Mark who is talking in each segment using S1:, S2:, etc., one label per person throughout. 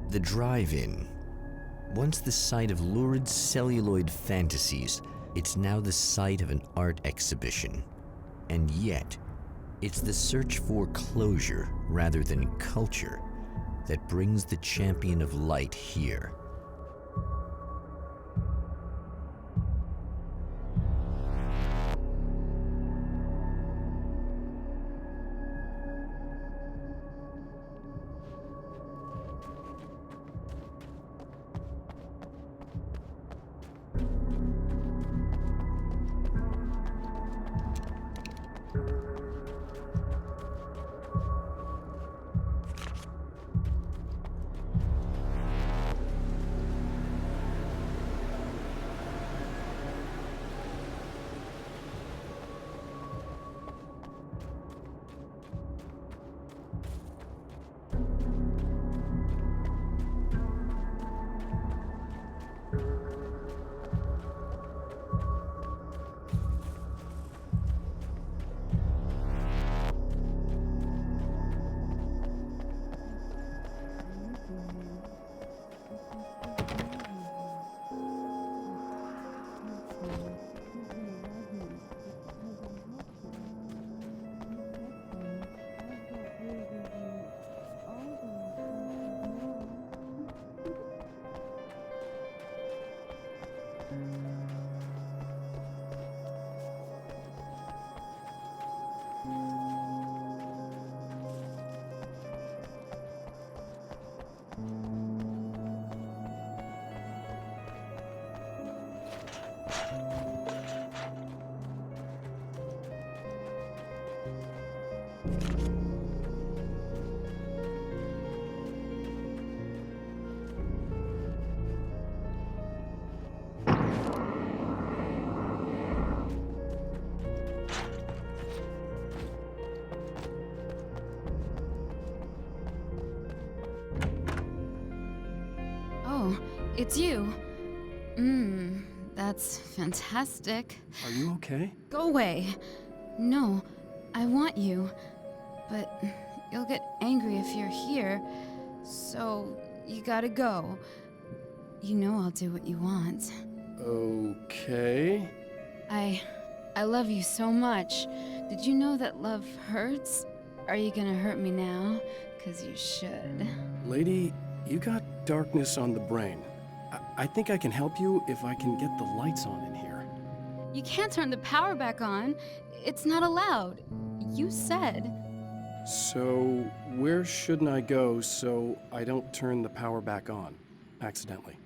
S1: The drive-in. Once the site of lurid celluloid fantasies, it's now the site of an art exhibition. And yet, it's the search for closure rather than culture that brings the champion of light here.
S2: It's you. That's fantastic.
S3: Are you okay?
S2: Go away. No, I want you. But you'll get angry if you're here, so you gotta go. You know I'll do what you want.
S3: Okay.
S2: I love you so much. Did you know that love hurts? Are you gonna hurt me now? 'Cause you should.
S3: Lady, you got darkness on the brain. I think I can help you if I can get the lights on in here.
S2: You can't turn the power back on. It's not allowed. You said.
S3: So, where shouldn't I go so I don't turn the power back on accidentally?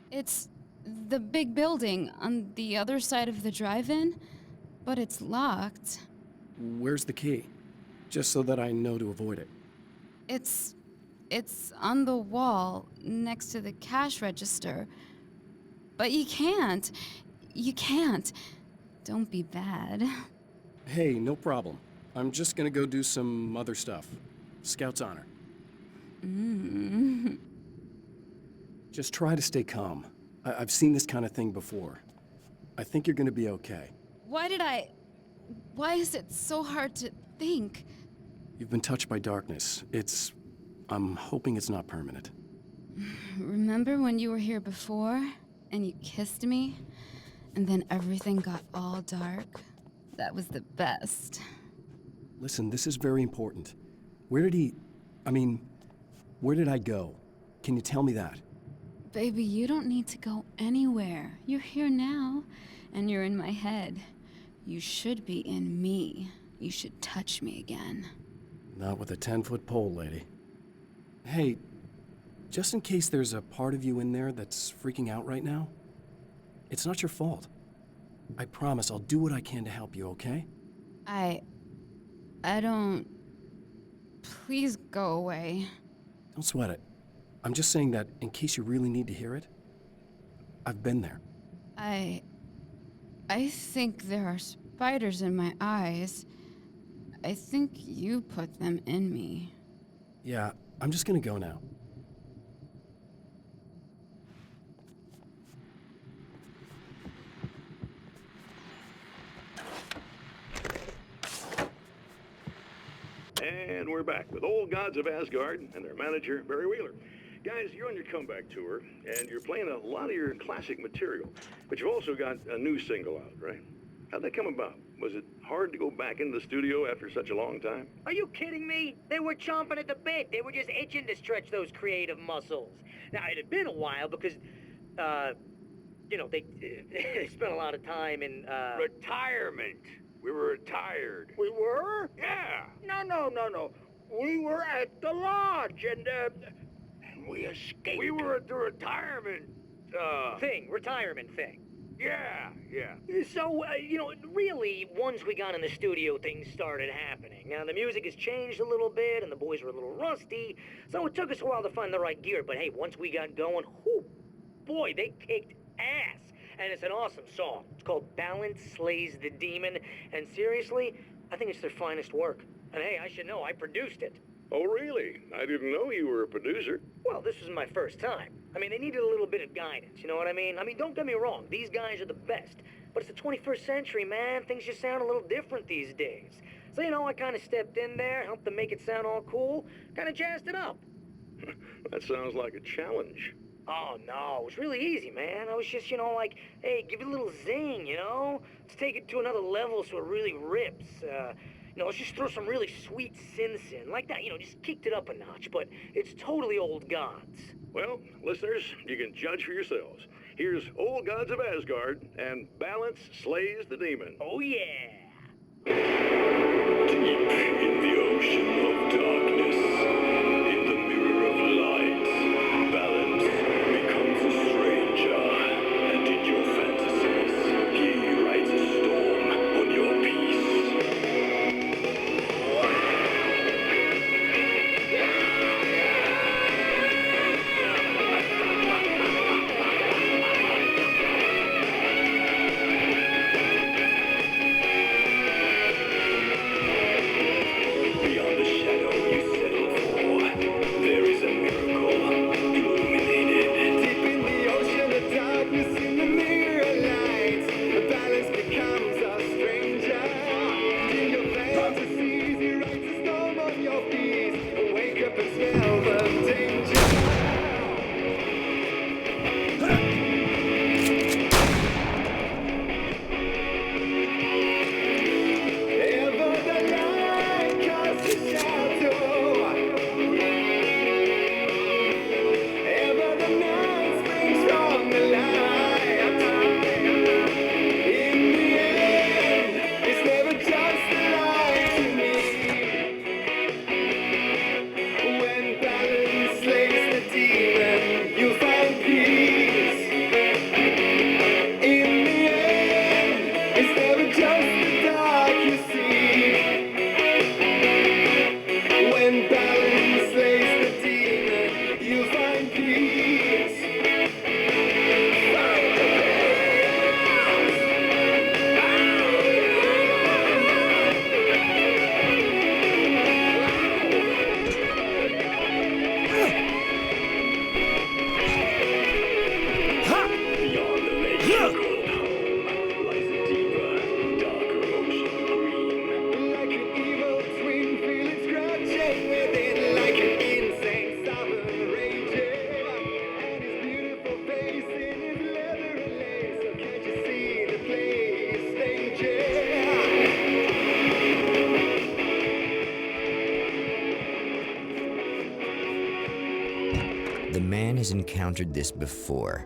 S2: It's the big building on the other side of the drive-in, but it's locked.
S3: Where's the key? Just so that I know to avoid it.
S2: It's on the wall next to the cash register. But you can't. You can't. Don't be bad.
S3: Hey, no problem. I'm just gonna go do some other stuff. Scout's honor. Just try to stay calm. I've seen this kind of thing before. I think you're gonna be okay.
S2: Why is it so hard to think?
S3: You've been touched by darkness. I'm hoping it's not permanent.
S2: Remember when you were here before, and you kissed me, and then everything got all dark? That was the best.
S3: Listen, this is very important. Where did I go? Can you tell me that?
S2: Baby, you don't need to go anywhere. You're here now, and you're in my head. You should be in me. You should touch me again.
S3: Not with a 10-foot pole, lady. Hey, just in case there's a part of you in there that's freaking out right now, it's not your fault. I promise I'll do what I can to help you, okay?
S2: I don't... Please go away.
S3: Don't sweat it. I'm just saying that in case you really need to hear it, I've been there.
S2: I think there are spiders in my eyes. I think you put them in me.
S3: Yeah, I'm just gonna go now.
S4: And we're back with old gods of Asgard and their manager, Barry Wheeler. Guys, you're on your comeback tour, and you're playing a lot of your classic material. But you've also got a new single out, right? How'd that come about? Was it hard to go back into the studio after such a long time?
S5: Are you kidding me? They were chomping at the bit. They were just itching to stretch those creative muscles. Now, it had been a while because, they spent a lot of time in,
S4: Retirement. We were retired.
S5: We were?
S4: Yeah.
S5: No. We were at the lodge, and we escaped.
S4: We were at the retirement,
S5: retirement thing.
S4: yeah.
S5: So, really, once we got in the studio, things started happening. Now, the music has changed a little bit, and the boys were a little rusty, so it took us a while to find the right gear. But hey, once we got going, whoo, boy, they kicked ass. And it's an awesome song. It's called Balance Slays the Demon, and seriously, I think it's their finest work. And hey, I should know, I produced it.
S4: Oh, really? I didn't know you were a producer.
S5: Well, this was my first time. I mean, they needed a little bit of guidance, you know what I mean? Don't get me wrong, these guys are the best. But it's the 21st century, man. Things just sound a little different these days. So, I kind of stepped in there, helped them make it sound all cool, kind of jazzed it up.
S4: That sounds like a challenge.
S5: Oh, no, it was really easy, man. I was just, hey, give it a little zing, Let's take it to another level so it really rips. Let's just throw some really sweet synths in. Like that, just kicked it up a notch, but it's totally old gods.
S4: Well, listeners, you can judge for yourselves. Here's Old Gods of Asgard and Balance Slays the Demon.
S5: Oh, yeah.
S6: Deep in the ocean of darkness, in the mirror of light, balance becomes a stranger, and in your fantasies, he rides a storm on your peace. Beyond the shadow you settled for, there is a miracle illuminated.
S7: Deep in the ocean of darkness, in the mirror light, the balance becomes a stranger. And in your fantasies, he writes a storm on your peace. Wake up and smell the danger. Ever the light casts a shadow. Ever the night springs from the light. In the end, it's never just a lie to me. When balance slays the demon, you'll find peace. In the end, it's never just the dark you see. When balance slays the demon, you'll find peace. Find the
S6: Beyond the lake you called home lies a deeper, darker ocean green.
S7: like an evil twin feeling scratching within, like an insane sovereign raging. And his beautiful face in his leather and lace. So can't you see the play he's staging?
S1: The man has encountered this before.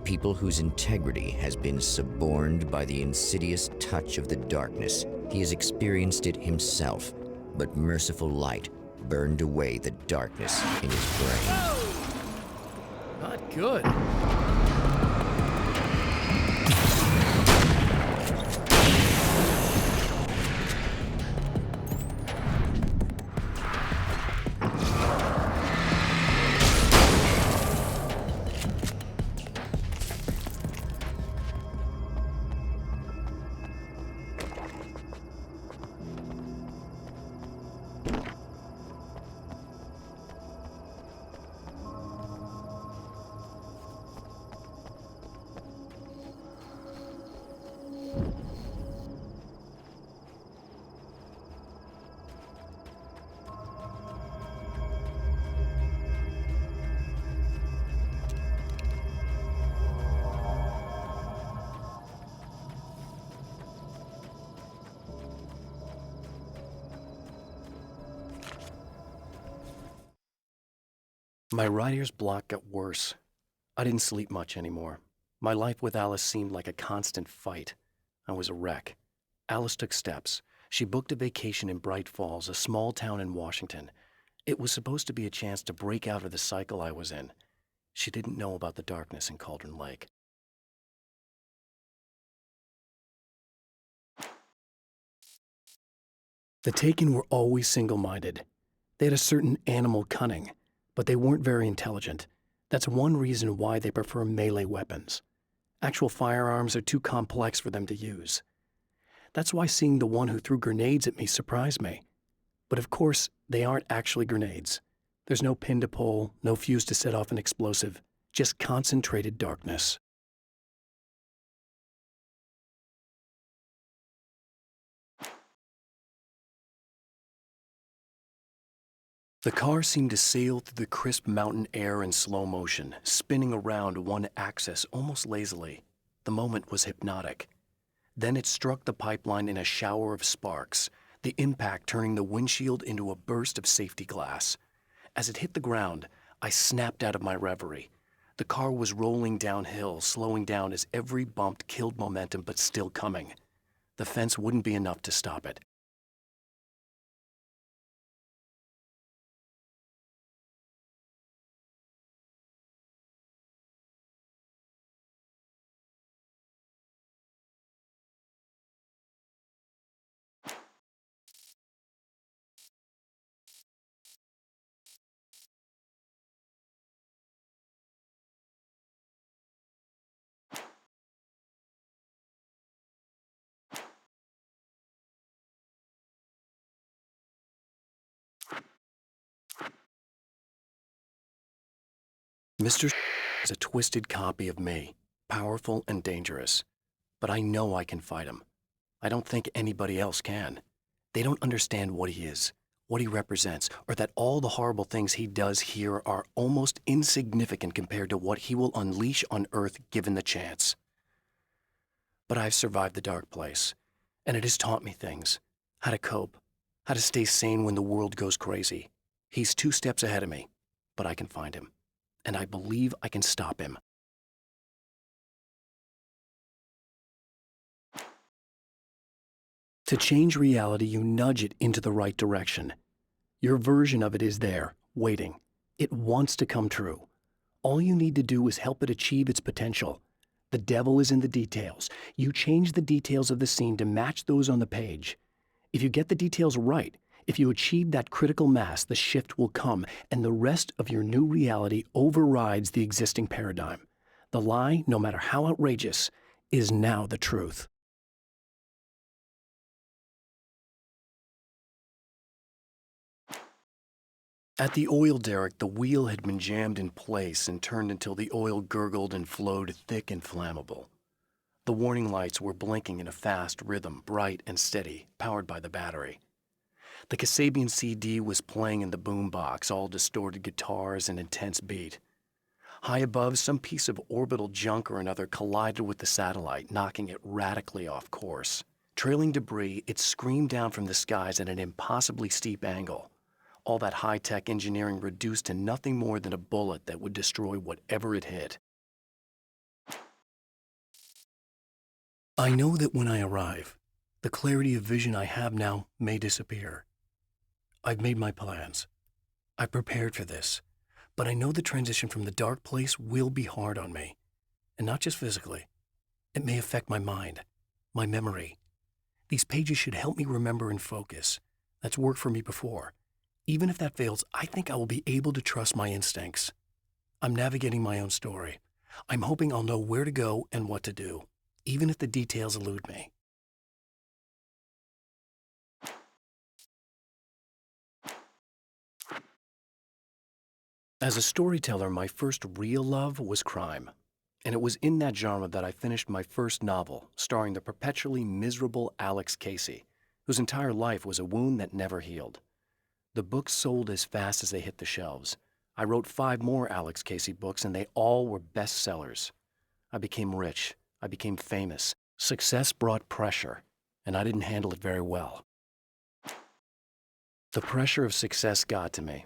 S1: People whose integrity has been suborned by the insidious touch of the darkness. He has experienced it himself, but merciful light burned away the darkness in his brain.
S3: Not good. My writer's block got worse. I didn't sleep much anymore. My life with Alice seemed like a constant fight. I was a wreck. Alice took steps. She booked a vacation in Bright Falls, a small town in Washington. It was supposed to be a chance to break out of the cycle I was in. She didn't know about the darkness in Cauldron Lake. The Taken were always single-minded. They had a certain animal cunning, but they weren't very intelligent. That's one reason why they prefer melee weapons. Actual firearms are too complex for them to use. That's why seeing the one who threw grenades at me surprised me. But of course, they aren't actually grenades. There's no pin to pull, no fuse to set off an explosive, just concentrated darkness. The car seemed to sail through the crisp mountain air in slow motion, spinning around one axis almost lazily. The moment was hypnotic. Then it struck the pipeline in a shower of sparks, the impact turning the windshield into a burst of safety glass. As it hit the ground, I snapped out of my reverie. The car was rolling downhill, slowing down as every bump killed momentum but still coming. The fence wouldn't be enough to stop it. Mr. is a twisted copy of me, powerful and dangerous. But I know I can fight him. I don't think anybody else can. They don't understand what he is, what he represents, or that all the horrible things he does here are almost insignificant compared to what he will unleash on Earth given the chance. But I've survived the dark place, and it has taught me things. How to cope, how to stay sane when the world goes crazy. He's 2 steps ahead of me, but I can find him. And I believe I can stop him. To change reality, you nudge it into the right direction. Your version of it is there, waiting. It wants to come true. All you need to do is help it achieve its potential. The devil is in the details. You change the details of the scene to match those on the page. If you get the details right, if you achieve that critical mass, the shift will come, and the rest of your new reality overrides the existing paradigm. The lie, no matter how outrageous, is now the truth. At the oil derrick, the wheel had been jammed in place and turned until the oil gurgled and flowed thick and flammable. The warning lights were blinking in a fast rhythm, bright and steady, powered by the battery. The Kasabian CD was playing in the boombox, all distorted guitars and intense beat. High above, some piece of orbital junk or another collided with the satellite, knocking it radically off course. Trailing debris, it screamed down from the skies at an impossibly steep angle. All that high-tech engineering reduced to nothing more than a bullet that would destroy whatever it hit. I know that when I arrive, the clarity of vision I have now may disappear. I've made my plans. I've prepared for this, but I know the transition from the dark place will be hard on me, and not just physically. It may affect my mind, my memory. These pages should help me remember and focus. That's worked for me before. Even if that fails, I think I will be able to trust my instincts. I'm navigating my own story. I'm hoping I'll know where to go and what to do, even if the details elude me. As a storyteller, my first real love was crime. And it was in that genre that I finished my first novel, starring the perpetually miserable Alex Casey, whose entire life was a wound that never healed. The books sold as fast as they hit the shelves. I wrote 5 more Alex Casey books, and they all were bestsellers. I became rich. I became famous. Success brought pressure, and I didn't handle it very well. The pressure of success got to me.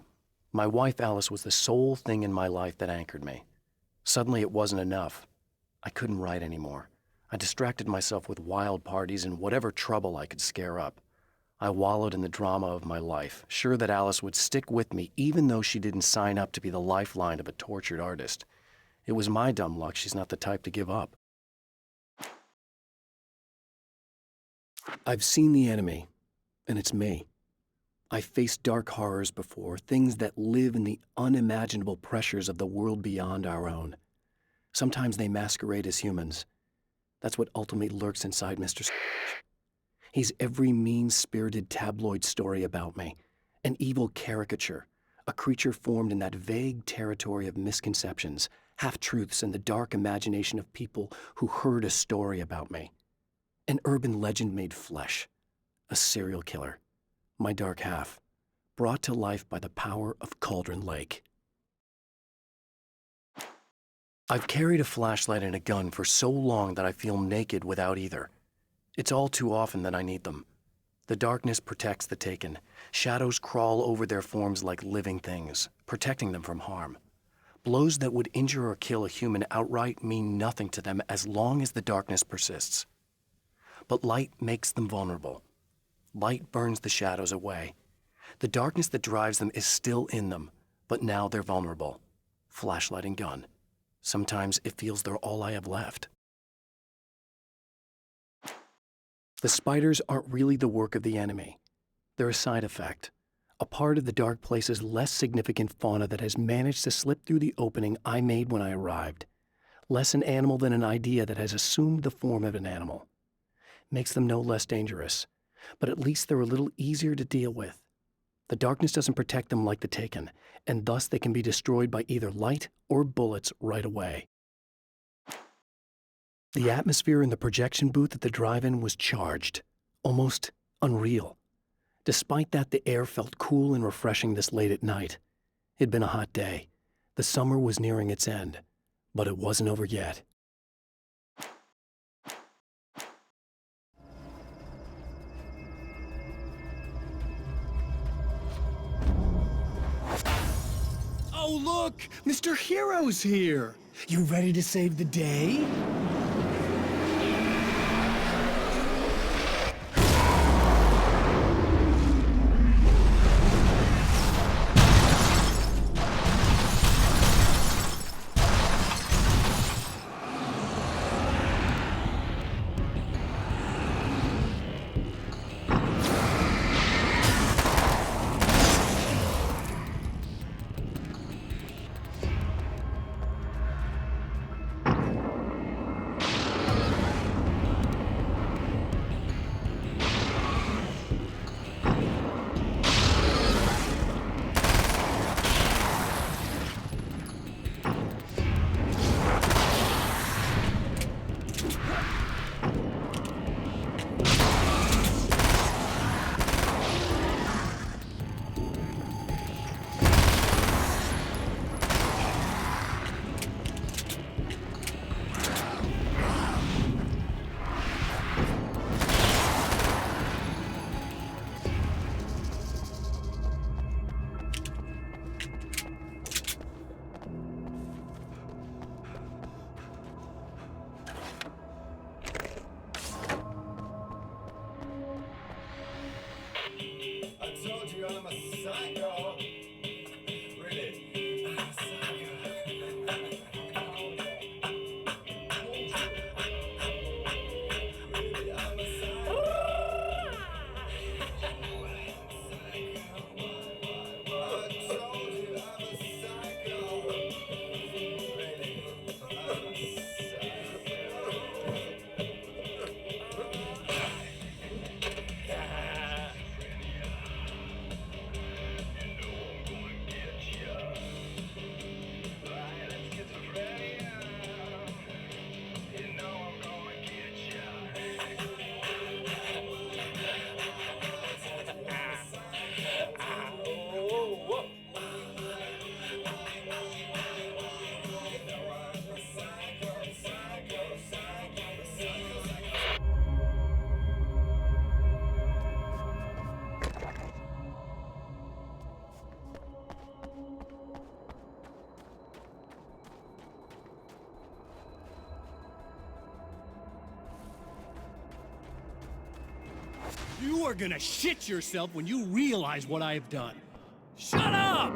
S3: My wife Alice was the sole thing in my life that anchored me. Suddenly it wasn't enough. I couldn't write anymore. I distracted myself with wild parties and whatever trouble I could scare up. I wallowed in the drama of my life, sure that Alice would stick with me even though she didn't sign up to be the lifeline of a tortured artist. It was my dumb luck she's not the type to give up. I've seen the enemy, and it's me. I've faced dark horrors before, things that live in the unimaginable pressures of the world beyond our own. Sometimes they masquerade as humans. That's what ultimately lurks inside Mr. Scrooge. He's every mean-spirited tabloid story about me, an evil caricature, a creature formed in that vague territory of misconceptions, half-truths, and the dark imagination of people who heard a story about me. An urban legend made flesh, a serial killer, my dark half, brought to life by the power of Cauldron Lake. I've carried a flashlight and a gun for so long that I feel naked without either. It's all too often that I need them. The darkness protects the taken. Shadows crawl over their forms like living things, protecting them from harm. Blows that would injure or kill a human outright mean nothing to them as long as the darkness persists. But light makes them vulnerable. Light burns the shadows away. The darkness that drives them is still in them, but now they're vulnerable. Flashlight and gun. Sometimes it feels they're all I have left. The spiders aren't really the work of the enemy. They're a side effect, a part of the dark place's less significant fauna that has managed to slip through the opening I made when I arrived. Less an animal than an idea that has assumed the form of an animal. Makes them no less dangerous, but at least they're a little easier to deal with. The darkness doesn't protect them like the Taken, and thus they can be destroyed by either light or bullets right away. The atmosphere in the projection booth at the drive-in was charged, almost unreal. Despite that, the air felt cool and refreshing this late at night. It'd been a hot day. The summer was nearing its end, but it wasn't over yet. Oh, look! Mr. Hero's here! You ready to save the day?
S8: You are gonna shit yourself when you realize what I have done. Shut up!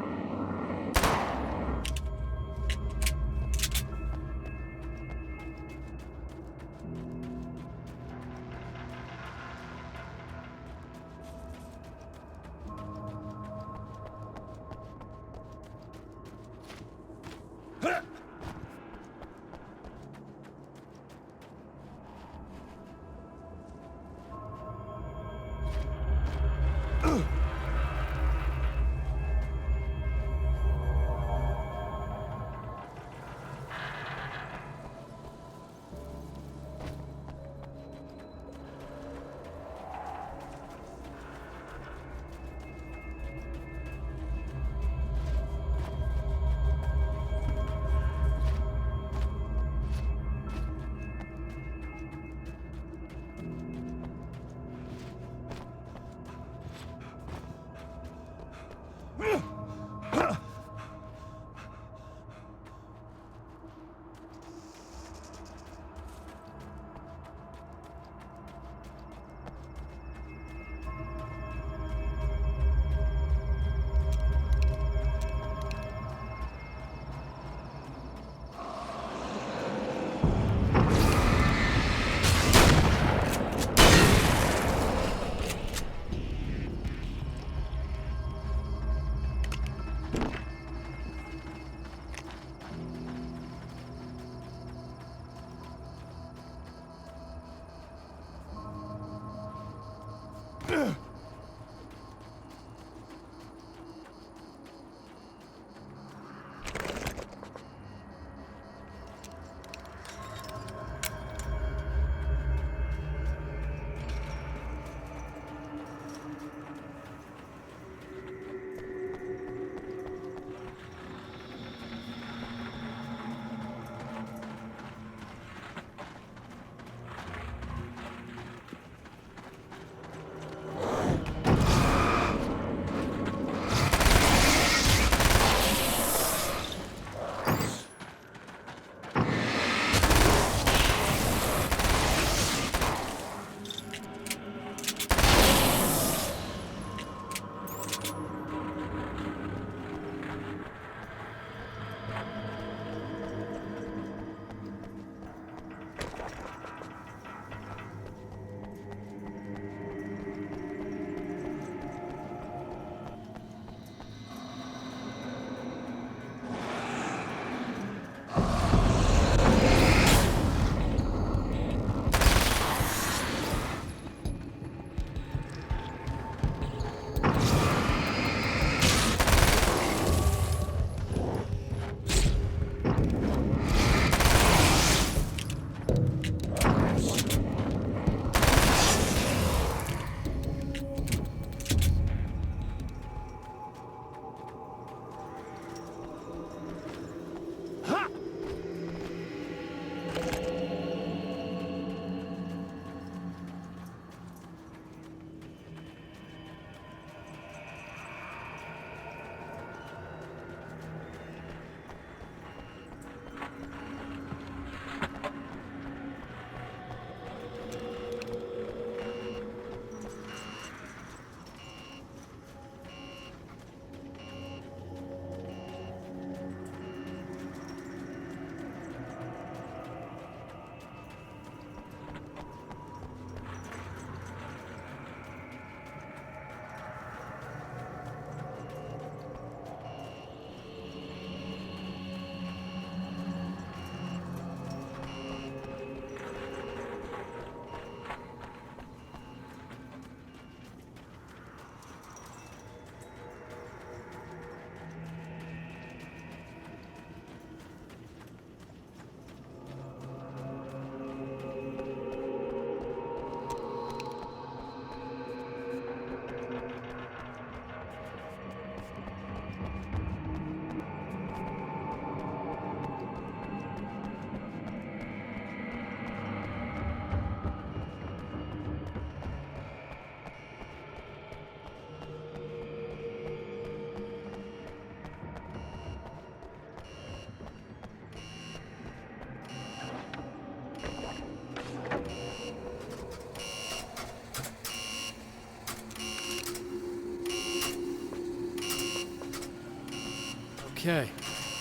S3: Okay,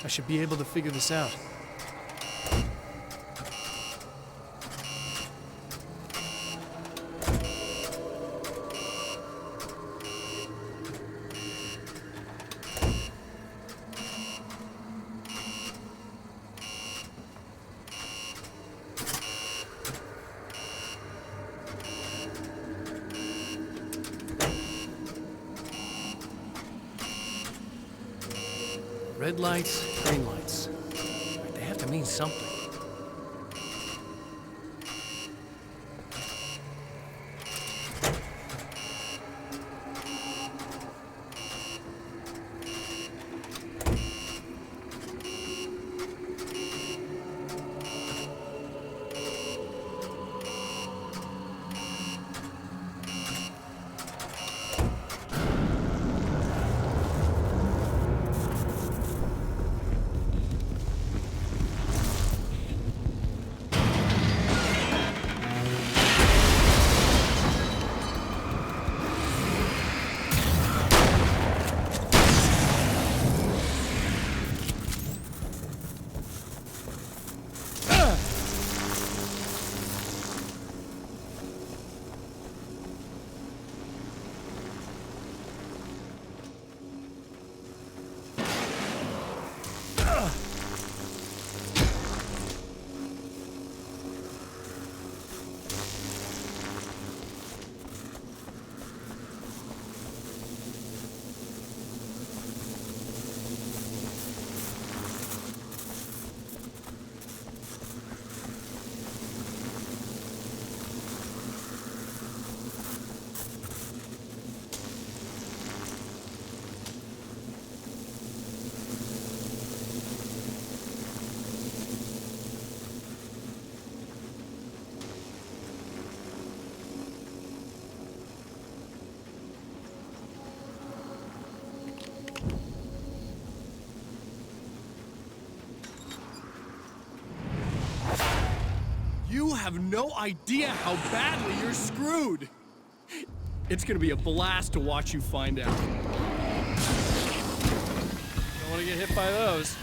S3: I should be able to figure this out. Red lights, green lights. They have to mean something.
S8: You have no idea how badly you're screwed. It's gonna be a blast to watch you find out. Don't want to get hit by those.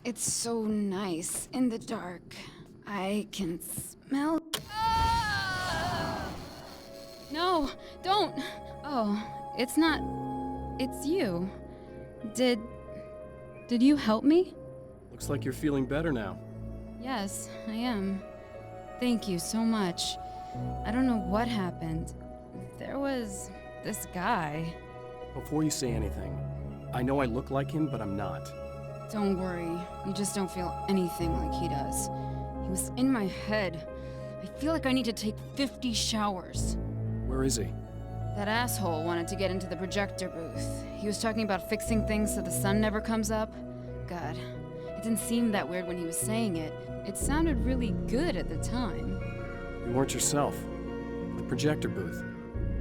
S2: It's so nice in the dark. I can smell. Ah! No, don't! Oh, it's not. It's you. Did you help me?
S3: Looks like you're feeling better now.
S2: Yes, I am. Thank you so much. I don't know what happened. There was this guy.
S3: Before you say anything, I know I look like him, but I'm not.
S2: Don't worry, you just don't feel anything like he does. He was in my head. I feel like I need to take 50 showers.
S3: Where is he?
S2: That asshole wanted to get into the projector booth. He was talking about fixing things so the sun never comes up. God, it didn't seem that weird when he was saying it. It sounded really good at the time.
S3: You weren't yourself. The projector booth.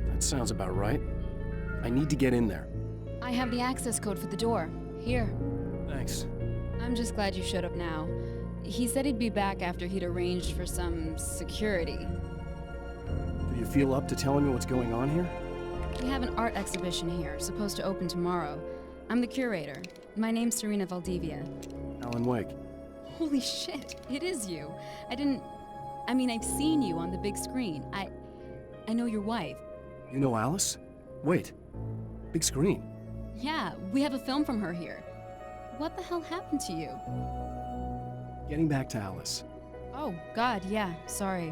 S3: That sounds about right. I need to get in there.
S2: I have the access code for the door. Here.
S3: Thanks.
S2: I'm just glad you showed up now. He said he'd be back after he'd arranged for some security.
S3: Do you feel up to telling me what's going on here?
S2: We have an art exhibition here, supposed to open tomorrow. I'm the curator. My name's Serena Valdivia.
S3: Alan Wake.
S2: Holy shit, it is you. I've seen you on the big screen. I know your wife.
S3: You know Alice? Wait. Big screen.
S2: Yeah, we have a film from her here. What the hell happened to you?
S3: Getting back to Alice.
S2: Oh, God, yeah, sorry.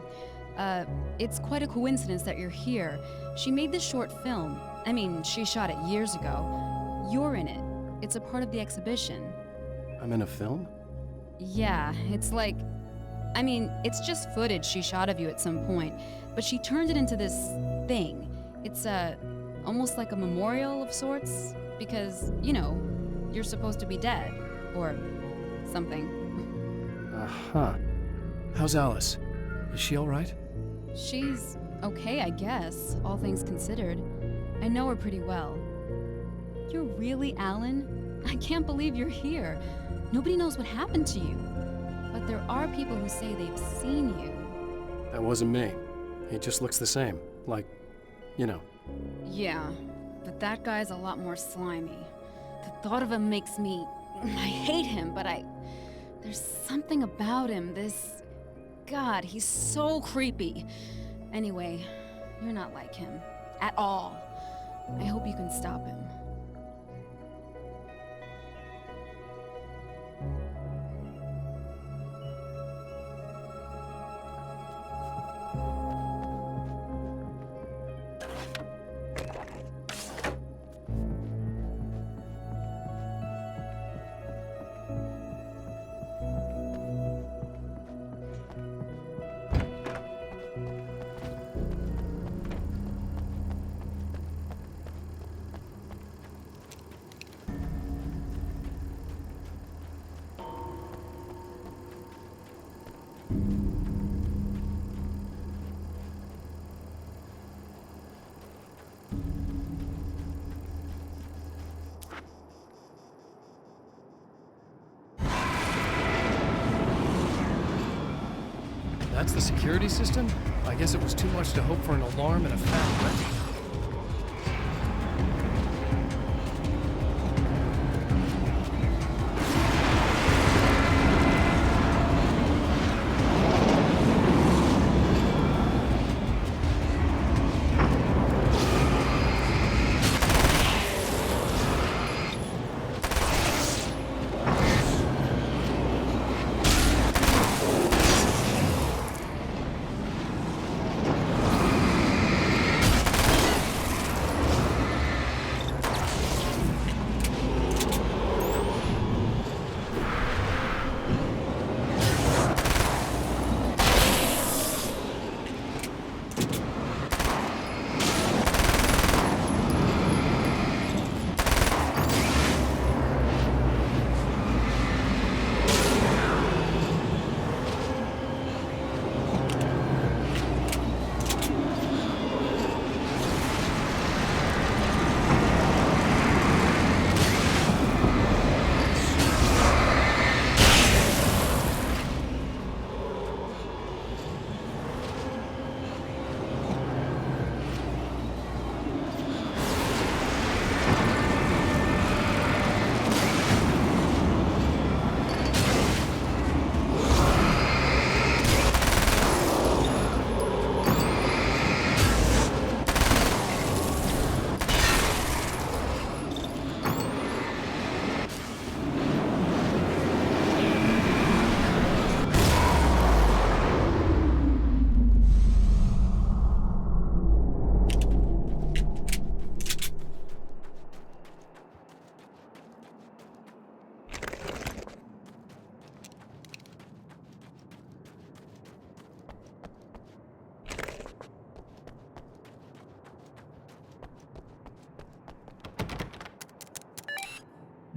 S2: It's quite a coincidence that you're here. She made this short film. She shot it years ago. You're in it. It's a part of the exhibition.
S3: I'm in a film?
S2: Yeah, it's like... it's just footage she shot of you at some point, but she turned it into this thing. It's, almost like a memorial of sorts, because, you're supposed to be dead, or something.
S3: Uh-huh. How's Alice? Is she all right?
S2: She's okay, I guess, all things considered. I know her pretty well. You're really Alan? I can't believe you're here. Nobody knows what happened to you. But there are people who say they've seen you.
S3: That wasn't me. He just looks the same. Like,
S2: Yeah, but that guy's a lot more slimy. The thought of him makes me... I hate him, but there's something about him, God, he's so creepy. Anyway, you're not like him. At all. I hope you can stop him.
S3: That's the security system? I guess it was too much to hope for an alarm and a fat wreck.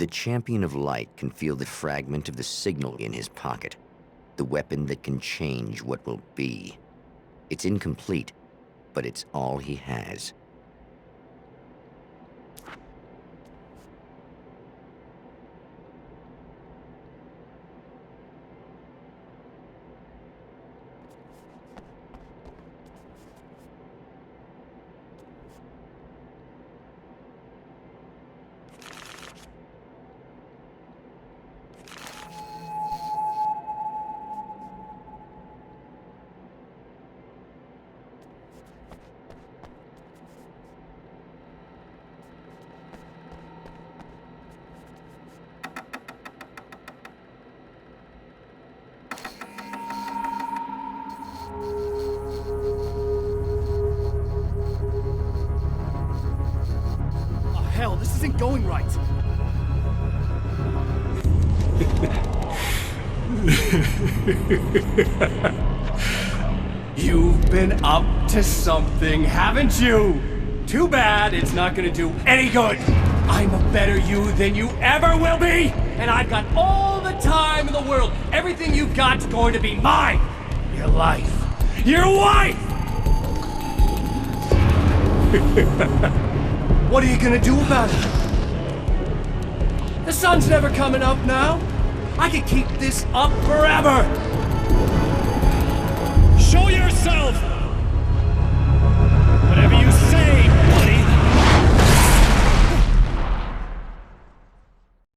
S1: The champion of light can feel the fragment of the signal in his pocket, the weapon that can change what will be. It's incomplete, but it's all he has.
S8: Hell, this isn't going right. You've been up to something, haven't you? Too bad it's not gonna do any good. I'm a better you than you ever will be, and I've got all the time in the world. Everything you've got's going to be mine. Your life. Your wife! What are you gonna do about it? The sun's never coming up now. I can keep this up forever. Show yourself!